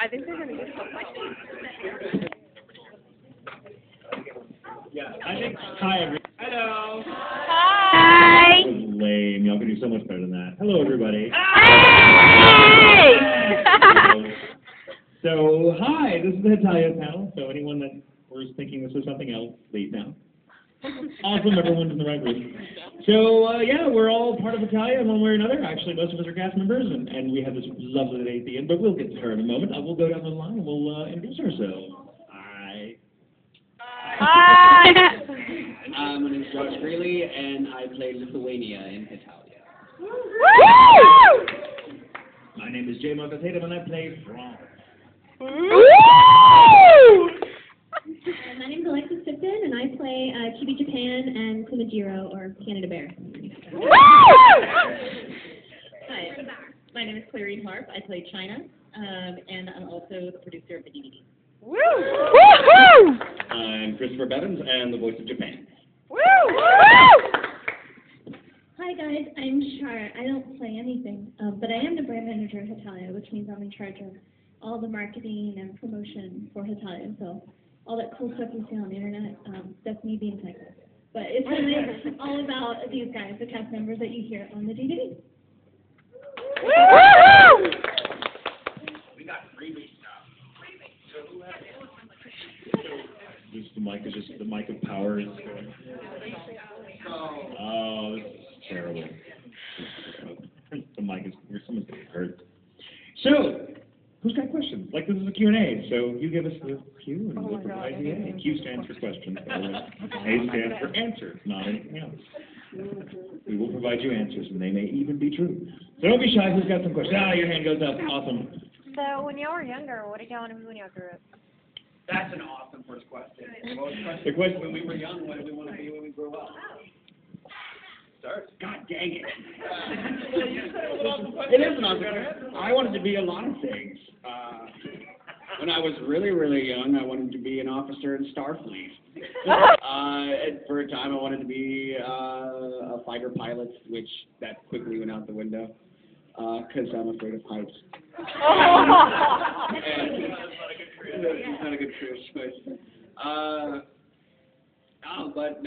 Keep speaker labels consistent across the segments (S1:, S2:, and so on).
S1: I think they're gonna get something.
S2: Yeah, I think. Hi, everybody. Hello.
S1: Hi.
S2: That was lame. Y'all can do so much better than that. Hello, everybody.
S1: Hey.
S2: So, hi, this is the Hetalia panel. So, anyone that was thinking this was something else, leave now. Awesome, everyone's in the right room. So, yeah, we're all part of Hetalia in one way or another. Actually, most of us are cast members, and we have this lovely lady at the end, but we'll get to her in a moment. We'll go down the line and we'll introduce ourselves. Hi.
S1: Hi.
S3: My name is Grelle, and I play Lithuania in Hetalia.
S1: Woo!
S2: My name is Tatum, and I play France.
S1: Woo!
S4: My name is Alexis, Tipton, and I play Chibi Japan and Kumajiro, or Canada Bear.
S1: Woo!
S5: Hi, my name is Clarine Harp. I play China, and I'm also the producer of the DVD.
S1: Woo! Woo!
S3: I'm Bevins, and the voice of Japan.
S1: Woo! Woo!
S4: Hi guys, I'm Char. I don't play anything, but I am the brand manager of Hetalia, which means I'm in charge of all the marketing and promotion for Hetalia. So all that cool stuff you see on the internet, that's me being technical. But it's really all about these guys, the cast members that you hear on the DVD.
S1: Woo!
S3: We got freebie stuff.
S2: The mic is just, the mic of power is going. Oh, this is terrible. The mic is, someone's getting hurt. So, who's got questions? Like, this is a Q&A, so you give us the Q and we'll provide the A. Q stands for questions, by the way. A stands for answers, not anything else. We will provide you answers, and they may even be true. So don't be shy, who's got some questions? Ah, your hand goes up. Awesome.
S1: So, when y'all were younger, what did y'all want to be when y'all grew up?
S3: That's an awesome first question.
S2: The question,
S3: When we were young, what did we want to be when we grew up? Start. God dang it. It is an awesome question. I wanted to be a lot of things. When I was really, really young, I wanted to be an officer in Starfleet. And for a time, I wanted to be a fighter pilot, which that quickly went out the window because I'm afraid of heights. It's not a good career choice. But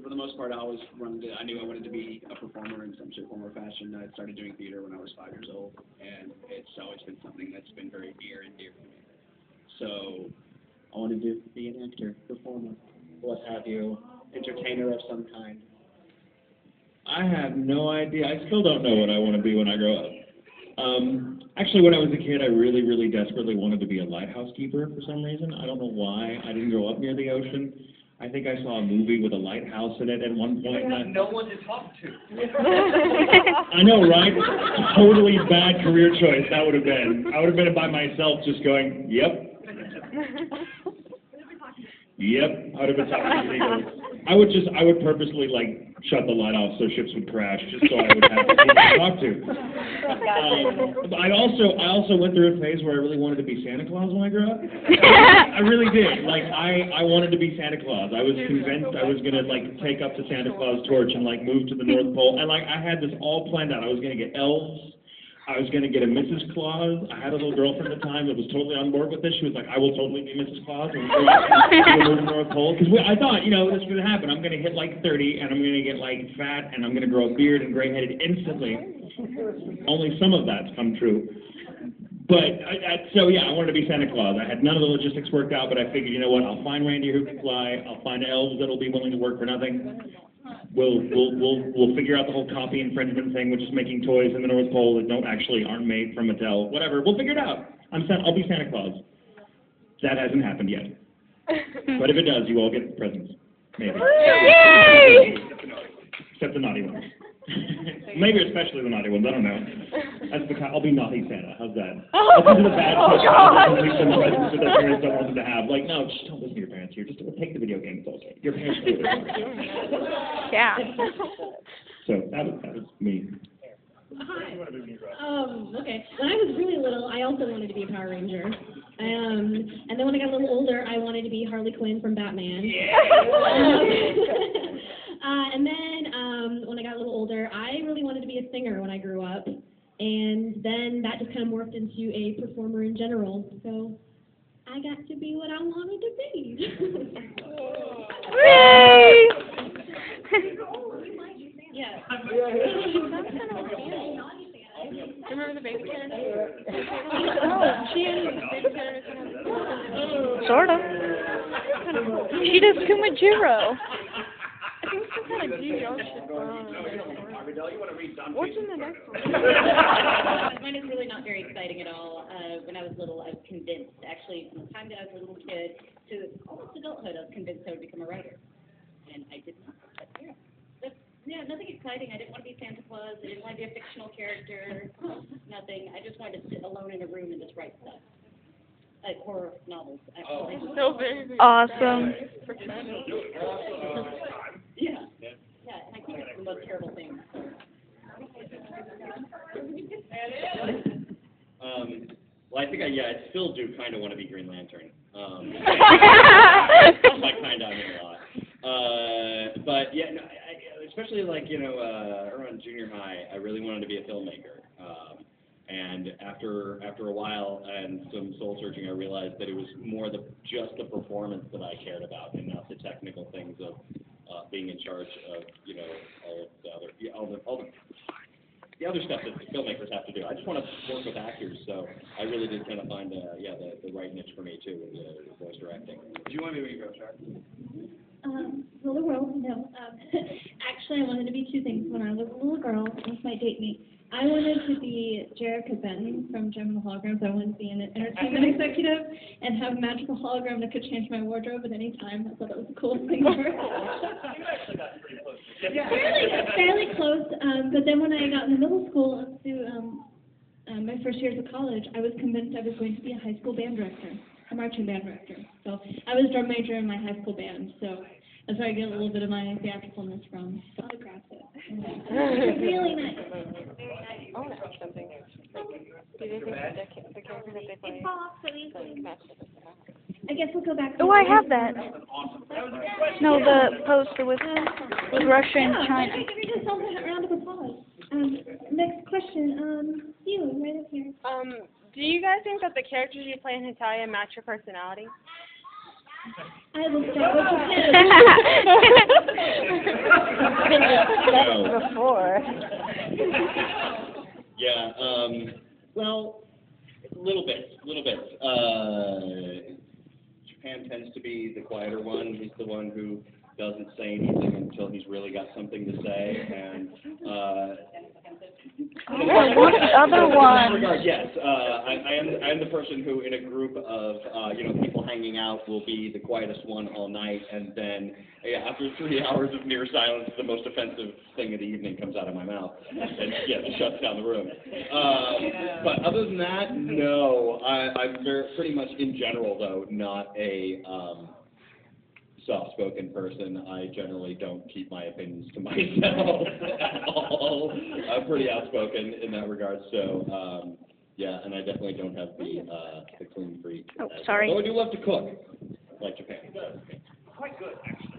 S3: for the most part, I always I knew I wanted to be a performer in some shape, form, or fashion. I started doing theater when I was 5 years old, and it's always been something that's been very near and dear to me. So I wanted to be an actor, performer, what have you, entertainer of some kind.
S2: I have no idea. I still don't know what I want to be when I grow up. Actually, when I was a kid, I really, really desperately wanted to be a lighthouse keeper for some reason. I don't know why. I didn't grow up near the ocean. I think I saw a movie with a lighthouse in it at one point.
S3: No one to talk to.
S2: I know, right? Totally bad career choice that would have been. I would have been by myself just going, yep. Yep, I would have been talking to seagulls. I would purposely, like, shut the light off so ships would crash, just so I would have people to talk to. But I also went through a phase where I really wanted to be Santa Claus when I grew up. I really did. Like, I wanted to be Santa Claus. I was convinced I was going to, like, take up the Santa Claus torch and, like, move to the North Pole. And, like, I had this all planned out. I was going to get elves. I was going to get a Mrs. Claus. I had a little girlfriend at the time that was totally on board with this. She was like, I will totally be Mrs. Claus and we'll go to the North Pole. Because I thought, this was going to happen. I'm going to hit like 30 and I'm going to get like fat and I'm going to grow a beard and gray-headed instantly. Only some of that's come true. But, so yeah, I wanted to be Santa Claus. I had none of the logistics worked out, but I figured, you know what, I'll find reindeer who can fly. I'll find elves that'll be willing to work for nothing. We'll figure out the whole copy infringement thing, which is making toys in the North Pole that aren't made from Mattel. Whatever, we'll figure it out. I'll be Santa Claus. That hasn't happened yet. But if it does, you all get presents. Maybe.
S1: Yay!
S2: Except the naughty ones. Maybe especially the naughty ones. I don't know. I'll be naughty Santa. How's that? I'll do the bad presents that their parents don't want them to have. Like, no, just don't listen to your parents here. Just take the video game. It's okay. Your parents know it.
S1: Yeah.
S4: So that was me. Hi. Okay. When I was really little, I also wanted to be a Power Ranger. And then when I got a little older, I wanted to be Harley Quinn from Batman.
S3: Yeah.
S4: And then when I got a little older, I really wanted to be a singer when I grew up. And then that just kind of morphed into a performer in general. So I got to be what I wanted to be.
S1: Yay!
S5: Yeah.
S1: Remember the baby character? Oh, she is baby character. Sort of. She does Kumajiro. I think some kind of GO shit going on. What's in the next one?
S5: Mine is really not very exciting at all. When I was little, I was convinced, actually, from the time that I was a little kid to almost adulthood, I was convinced I would become a writer. And I did not. But yeah. Yeah, nothing exciting. I didn't want to be Santa Claus. I didn't want to be a fictional character. Nothing. I just wanted to sit alone in a room and just write stuff. Like horror novels, actually.
S1: So very awesome.
S5: Yeah. Yeah, and I think it's the most terrible thing.
S6: Well, I think I still do kind of want to be Green Lantern. By kind, I mean a lot. But yeah, no, especially like around junior high, I really wanted to be a filmmaker. And after a while and some soul searching, I realized that it was more just the performance that I cared about, and not the technical things of being in charge of all the other stuff that the filmmakers have to do. I just want to work with actors, so I really did kind of find the right niche for me too with voice directing.
S3: Do you want to be when you grow up, Char?
S4: Rule the world, no. Actually, I wanted to be two things. When I was a little girl, this might date me, I wanted to be Jerica Benton from Gem and the Holograms. I wanted to be an entertainment executive and have a magical hologram that could change my wardrobe at any time. I thought that was the coolest thing ever. Fairly close, but then when I got into middle school, to my first years of college, I was convinced I was going to be a high school band director, a marching band director. So I was a drum major in my high school band, so that's where I get a little bit of my theatricalness from. So autograph it. It's really nice.
S1: I want to ask something. Do they think the character that they play matches?
S4: I guess we'll go back to
S1: Oh, I have that. No, the poster with Russia and China.
S4: Give me just a round of applause. Next question. You, right up here.
S1: Do you guys think that the characters you play in Hetalia match your personality?
S4: I will start with
S1: Japan. Before.
S6: Yeah. Well, a little bit. Japan tends to be the quieter one. He's the one who doesn't say anything until he's really got something to say, and
S1: what's the other one?
S6: Yes, I am the person who, in a group of people hanging out, will be the quietest one all night, and then after 3 hours of near silence, the most offensive thing of the evening comes out of my mouth, and shuts down the room. But other than that, no. I'm pretty much in general though not a soft-spoken person. I generally don't keep my opinions to myself at all. I'm pretty outspoken in that regard, so and I definitely don't have the clean freak.
S1: Oh, sorry.
S6: Though I do love to cook, like Japan.
S3: Quite good, actually.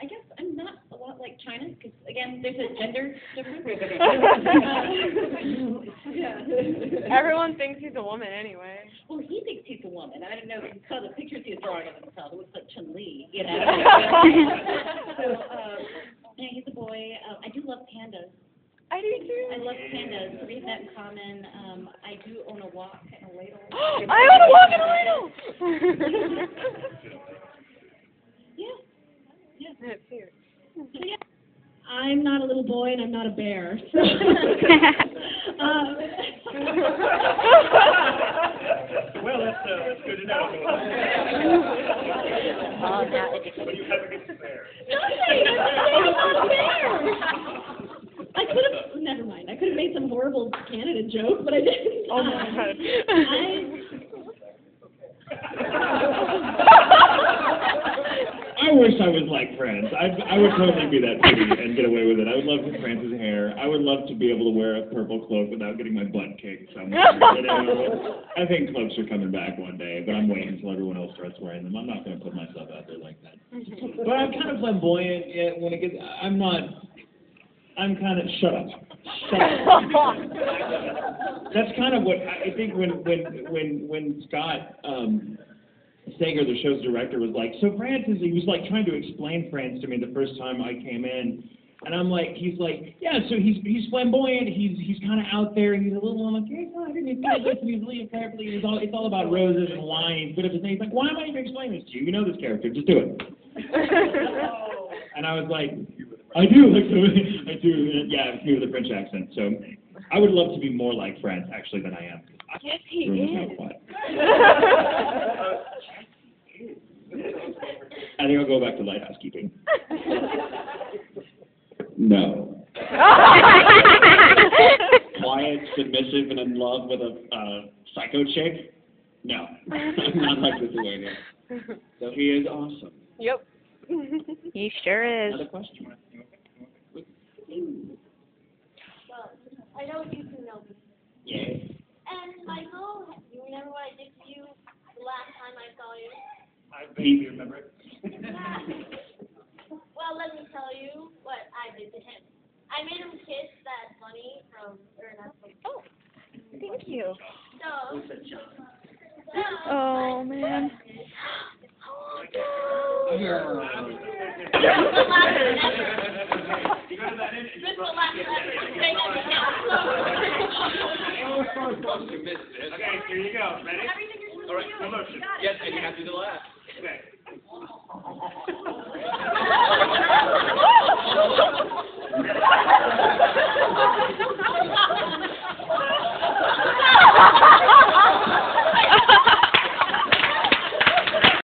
S5: I guess I'm not a lot like China, because, again, there's a gender difference.
S1: Everyone thinks he's a woman anyway.
S5: Well, he thinks he's a woman. I don't know if you saw the pictures he was drawing of himself. It looks like Chun-Li, So, he's a boy. I do love pandas.
S1: I do too.
S5: I love pandas. We have that in common. I do own a wok and a ladle.
S1: I own a wok and a ladle!
S5: Yeah.
S1: It's here.
S5: So, yeah.
S4: I'm not a little boy and I'm not a bear. So
S3: Well, that's good to know. What do you have against the bear?
S4: Nothing! I'm not a bear! I could have, never mind, I could have made some horrible Canada joke, but I didn't.
S1: Oh my God.
S2: I wish I was like France. I would totally be that pretty and get away with it. I would love France's hair. I would love to be able to wear a purple cloak without getting my butt kicked somewhere. I think cloaks are coming back one day, but I'm waiting until everyone else starts wearing them. I'm not going to put myself out there like that. But I'm kind of flamboyant when it gets. I'm not I'm kind of shut up. Shut up. That's kind of what I think when Scott Sager, the show's director, was like, so France is, he was like trying to explain France to me the first time I came in, and I'm like, he's like, yeah, so he's flamboyant, he's kind of out there, he's a little, I'm like, yeah, he's really carefully, it's all about roses and wine, but he's like, why am I even explaining this to you? You know this character, just do it. And I was like, I do, yeah, it's me with a French accent, so I would love to be more like France, actually, than I am.
S1: Yes, he is.
S2: I think I'll go back to lighthouse keeping. No.
S3: Quiet, submissive, and in love with a psycho chick? No. I'm not like Lithuania. So he is awesome.
S1: Yep. He sure is.
S3: Another question?
S7: I know you two know me.
S3: Yes.
S7: And Michael, you remember what I did to you the last time I saw you?
S3: I vaguely remember it.
S7: Well, let me tell you what I did to him. I made him kiss that bunny from, or not from,
S1: Oh, thank you.
S7: so,
S1: Oh, man.
S7: Okay,
S3: here you go. Ready? All right, yes, and you have to do the last. Okay.